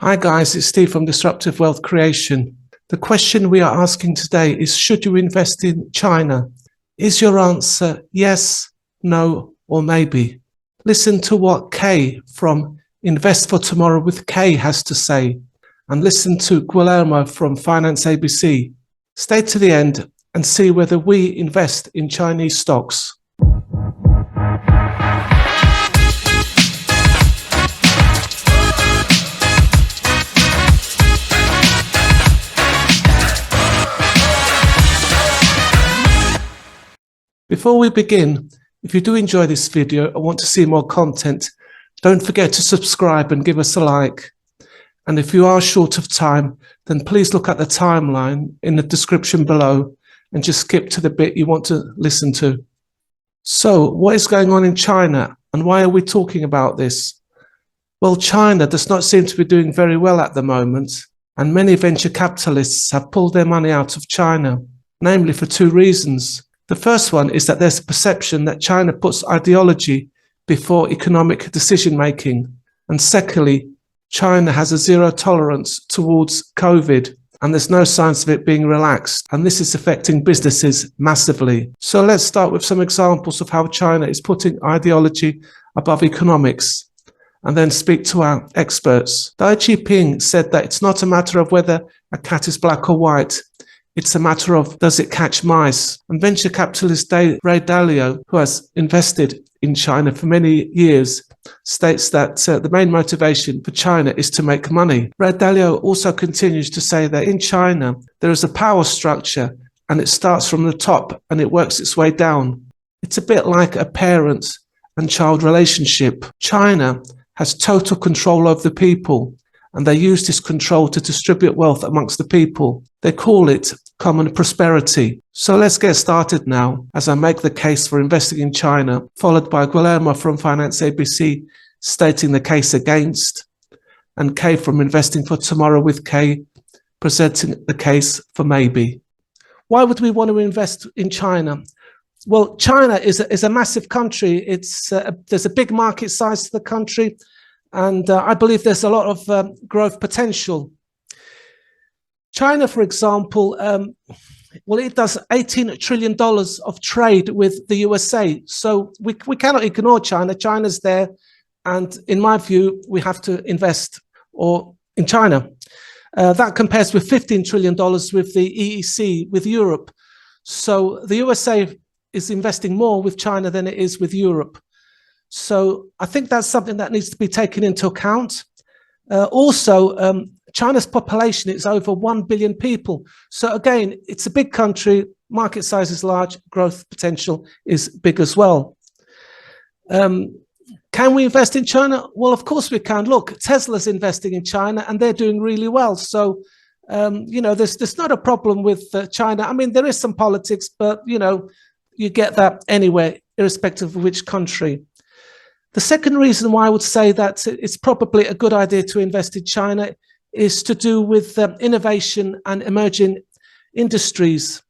Hi guys, it's Steve from Disruptive Wealth Creation. The question we are asking today is, should you invest in China? Is your answer yes, no, or maybe? Listen to what Kay from Invest for Tomorrow with Kay has to say, and listen to Guillermo from Finance ABC. Stay to the end and see whether we invest in Chinese stocks. Before we begin, if you do enjoy this video and want to see more content, don't forget to subscribe and give us a like. And if you are short of time, then please look at the timeline in the description below and just skip to the bit you want to listen to. So, what is going on in China and why are we talking about this? Well, China does not seem to be doing very well at the moment, and many venture capitalists have pulled their money out of China, namely for two reasons. The first one is that there's a perception that China puts ideology before economic decision-making. And secondly, China has a zero tolerance towards COVID, and there's no signs of it being relaxed. And this is affecting businesses massively. So let's start with some examples of how China is putting ideology above economics, and then speak to our experts. Dai Jinping said that it's not a matter of whether a cat is black or white. It's a matter of, does it catch mice? And venture capitalist Ray Dalio, who has invested in China for many years, states that the main motivation for China is to make money. Ray Dalio also continues to say that in China, there is a power structure and it starts from the top and it works its way down. It's a bit like a parent and child relationship. China has total control over the people, and they use this control to distribute wealth amongst the people. They call it common prosperity. So let's get started now as I make the case for investing in China, followed by Guillermo from Finance ABC stating the case against, and Kay from Investing for Tomorrow with Kay presenting the case for maybe. Why would we want to invest in China? Well, China is a massive country. There's a big market size to the country, and I believe there's a lot of growth potential. China, for example, it does $18 trillion of trade with the USA. So we cannot ignore China. China's there. And in my view, we have to invest in China. That compares with $15 trillion with the EEC, with Europe. So the USA is investing more with China than it is with Europe. So I think that's something that needs to be taken into account. Also, China's population is over 1 billion people. So again, it's a big country, market size is large, growth potential is big as well. Can we invest in China? Well, of course we can. Look, Tesla's investing in China and they're doing really well. So, there's not a problem with China. I mean, there is some politics, but, you get that anywhere, irrespective of which country. The second reason why I would say that it's probably a good idea to invest in China is to do with innovation and emerging industries.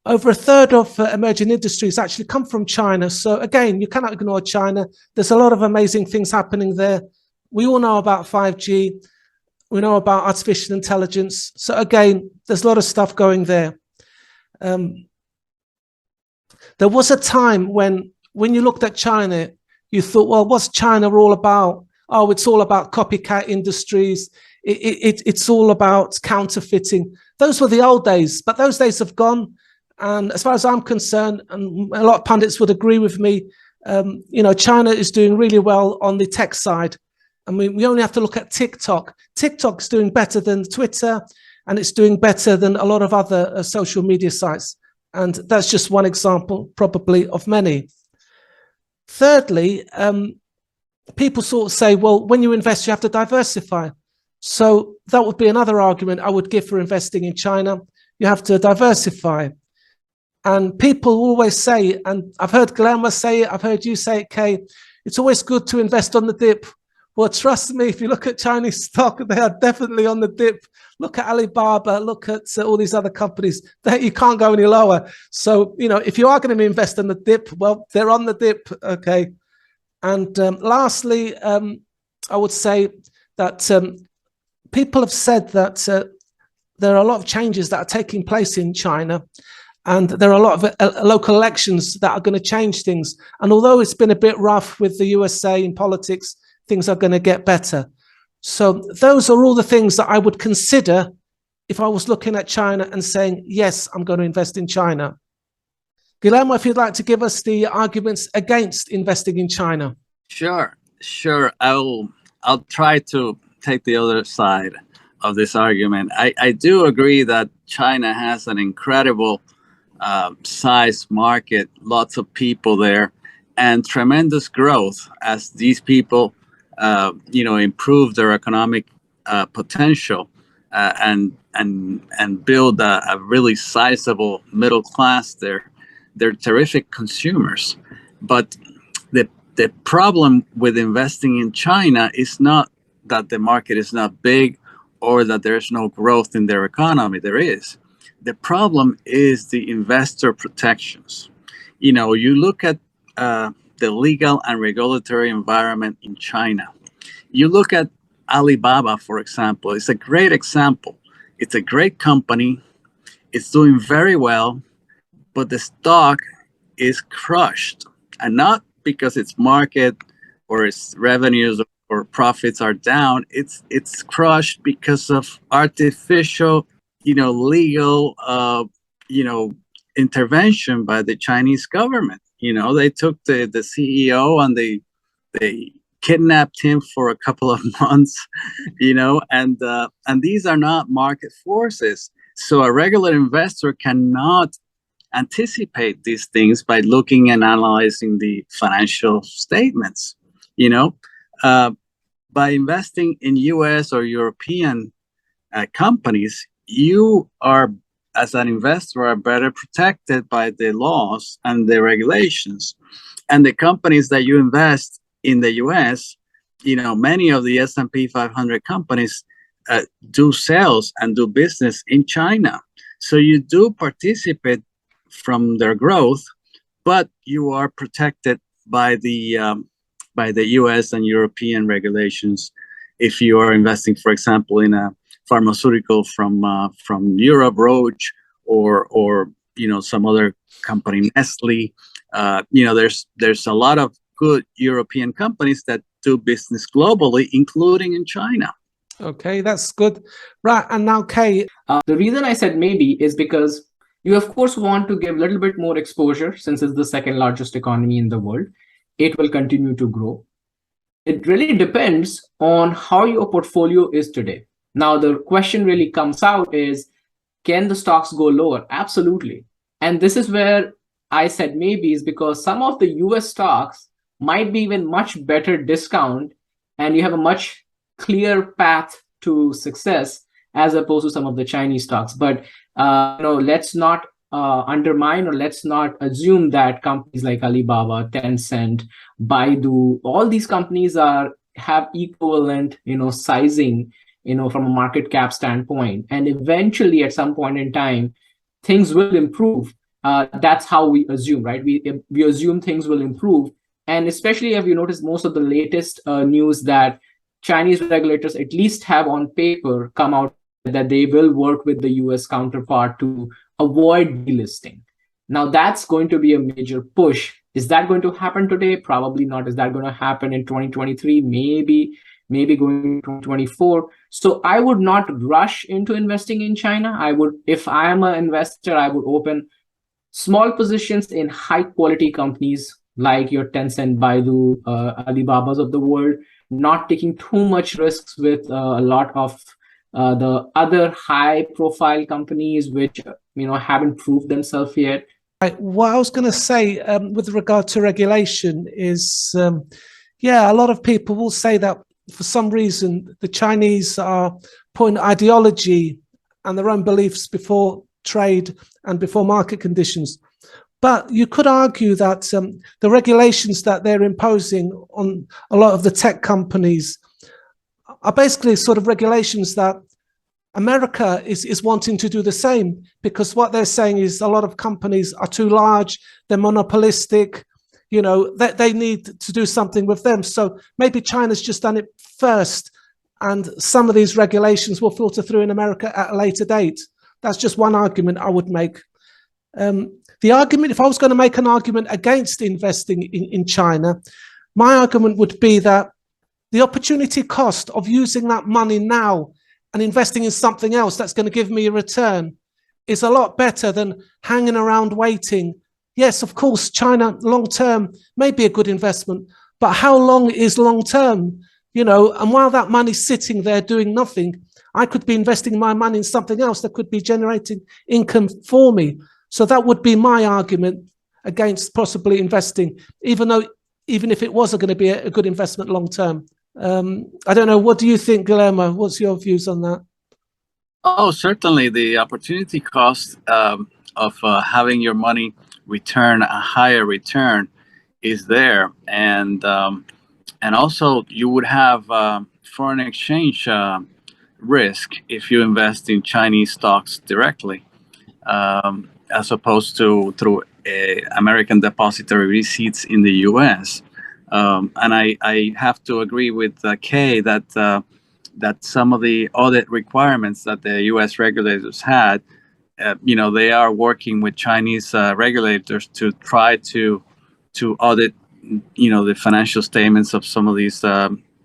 Over a third of emerging industries actually come from China. So again, you cannot ignore China. There's a lot of amazing things happening there. We all know about 5G. We know about artificial intelligence. So again, there's a lot of stuff going there. There was a time when you looked at China, you thought, well, what's China all about? Oh, it's all about copycat industries. It's all about counterfeiting. Those were the old days, but those days have gone. And as far as I'm concerned, and a lot of pundits would agree with me, China is doing really well on the tech side. I mean, we only have to look at TikTok. TikTok's doing better than Twitter, and it's doing better than a lot of other social media sites. And that's just one example, probably of many. Thirdly, people sort of say, well, when you invest, you have to diversify. So that would be another argument I would give for investing in China. You have to diversify. And people always say, and I've heard Guillermo say it, I've heard you say it, Kay, it's always good to invest on the dip. Well, trust me, if you look at Chinese stock, they are definitely on the dip. Look at Alibaba, look at all these other companies. You can't go any lower. So, if you are going to invest in the dip, well, they're on the dip, okay? And lastly, I would say that people have said that there are a lot of changes that are taking place in China, and there are a lot of local elections that are going to change things. And although it's been a bit rough with the USA in politics, things are going to get better. So those are all the things that I would consider if I was looking at China and saying, yes, I'm going to invest in China. Guillermo, if you'd like to give us the arguments against investing in China. Sure. I'll try to take the other side of this argument. I do agree that China has an incredible size market, lots of people there, and tremendous growth as these people, improve their economic potential and build a really sizable middle class there. They're terrific consumers, but the problem with investing in China is not that the market is not big or that there's no growth in their economy. There is. The problem is the investor protections. You look at the legal and regulatory environment in China. You look at Alibaba, for example. It's a great example. It's a great company. It's doing very well, but the stock is crushed, and not because its market or its revenues or profits are down. It's crushed because of artificial, legal, intervention by the Chinese government. They took the CEO and they kidnapped him for a couple of months, and these are not market forces. So a regular investor cannot anticipate these things by looking and analyzing the financial statements. By investing in US or European companies, you are, as an investor, are better protected by the laws and the regulations. And the companies that you invest in the US, many of the S&P 500 companies do sales and do business in China. So you do participate from their growth, but you are protected by the US and European regulations. If you are investing, for example, in a pharmaceutical from Europe, Roche, or some other company, Nestle, there's a lot of good European companies that do business globally, including in China. Okay, that's good. Right, and now Kay. The reason I said maybe is because you, of course, want to give a little bit more exposure since it's the second largest economy in the world. It will continue to grow. It really depends on how your portfolio is today. Now, the question really comes out is, can the stocks go lower? Absolutely. And this is where I said maybe, is because some of the US stocks might be even much better discount, and you have a much clear path to success as opposed to some of the Chinese stocks. But let's not undermine, or let's not assume that companies like Alibaba, Tencent, Baidu, all these companies have equivalent sizing from a market cap standpoint, and eventually at some point in time things will improve. That's how we assume, right? We assume things will improve. And especially if you notice, most of the latest news that Chinese regulators at least have on paper come out that they will work with the US counterpart to avoid delisting. Now that's going to be a major push. Is that going to happen today? Probably not. Is that going to happen in 2023? Maybe going to 2024. So I would not rush into investing in China. If I am an investor, I would open small positions in high quality companies like your Tencent, Baidu, Alibabas of the world, not taking too much risks with a lot of the other high profile companies which haven't proved themselves yet. What I was going to say with regard to regulation is, a lot of people will say that for some reason the Chinese are putting ideology and their own beliefs before trade and before market conditions. But you could argue that the regulations that they're imposing on a lot of the tech companies are basically sort of regulations that America is wanting to do the same, because what they're saying is a lot of companies are too large, they're monopolistic, they need to do something with them. So maybe China's just done it first, and some of these regulations will filter through in America at a later date. That's just one argument I would make. The argument, if I was going to make an argument against investing in China, my argument would be that the opportunity cost of using that money now and investing in something else that's going to give me a return is a lot better than hanging around waiting. Yes, of course, China long-term may be a good investment, but how long is long-term? You know, and while that money's sitting there doing nothing, I could be investing my money in something else that could be generating income for me. So that would be my argument against possibly investing, even if it was going to be a good investment long-term. I don't know. What do you think, Guillermo? What's your views on that? Oh, certainly the opportunity cost of having your money return a higher return is there, and also you would have foreign exchange risk if you invest in Chinese stocks directly, as opposed to through American depository receipts in the U.S. And I have to agree with Kay that some of the audit requirements that the U.S. regulators had, they are working with Chinese regulators to try to audit, the financial statements of some of these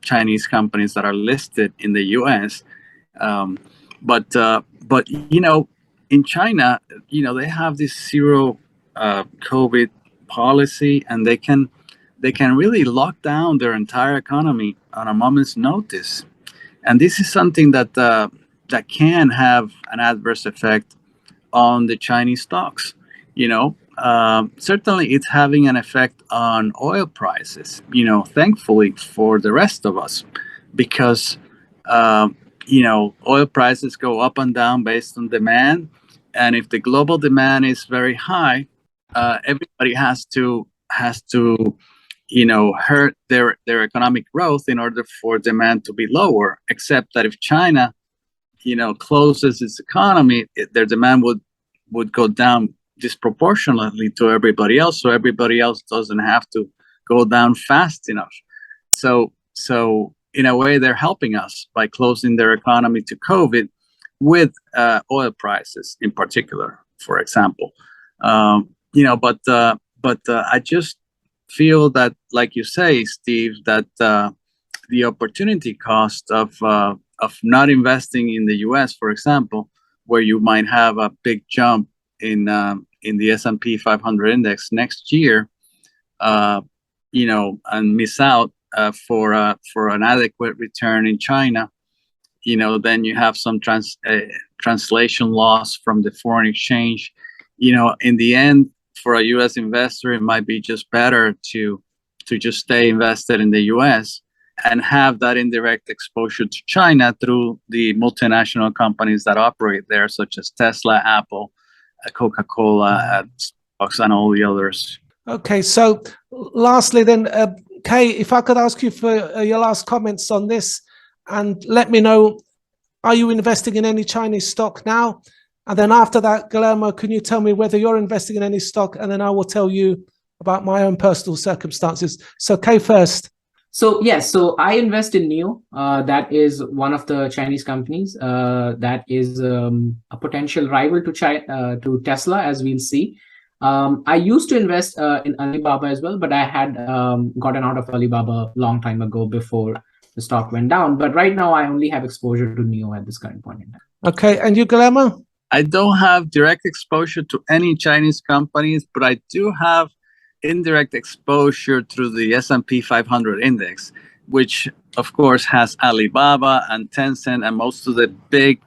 Chinese companies that are listed in the U.S. But in China, they have this zero COVID policy, and they can really lock down their entire economy on a moment's notice. And this is something that can have an adverse effect on the Chinese stocks. Certainly it's having an effect on oil prices, thankfully for the rest of us, because, oil prices go up and down based on demand. And if the global demand is very high, everybody has to hurt their economic growth in order for demand to be lower, except that if China, closes its economy, their demand would go down disproportionately to everybody else, so everybody else doesn't have to go down fast enough. So in a way, they're helping us by closing their economy to COVID with oil prices in particular, for example. But I just feel that, like you say, Steve, that the opportunity cost of not investing in the U.S., for example, where you might have a big jump in the S&P 500 index next year, and miss out for an adequate return in China, then you have some translation loss from the foreign exchange. In the end, for a U.S. investor, it might be just better to just stay invested in the U.S. and have that indirect exposure to China through the multinational companies that operate there, such as Tesla, Apple, Coca-Cola, Starbucks, and all the others. Okay, so lastly then, Kay, if I could ask you for your last comments on this, and let me know, are you investing in any Chinese stock now? And then after that, Guillermo, can you tell me whether you're investing in any stock? And then I will tell you about my own personal circumstances. So Kay first. So yes, so I invest in NIO. That is one of the Chinese companies that is a potential rival to Tesla, as we'll see. I used to invest in Alibaba as well, but I had gotten out of Alibaba a long time ago before the stock went down. But right now, I only have exposure to NIO at this current point in time. Okay, and you, Guillermo? I don't have direct exposure to any Chinese companies, but I do have indirect exposure through the S&P 500 index, which of course has Alibaba and Tencent and most of the big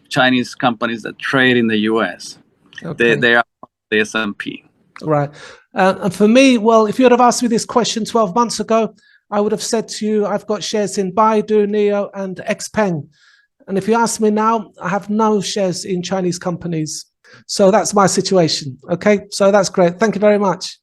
Chinese companies that trade in the US. Okay. They are the S&P. Right. And for me, well, if you would have asked me this question 12 months ago, I would have said to you, I've got shares in Baidu, NIO, and Xpeng. And if you ask me now, I have no shares in Chinese companies. So that's my situation. Okay, so that's great. Thank you very much.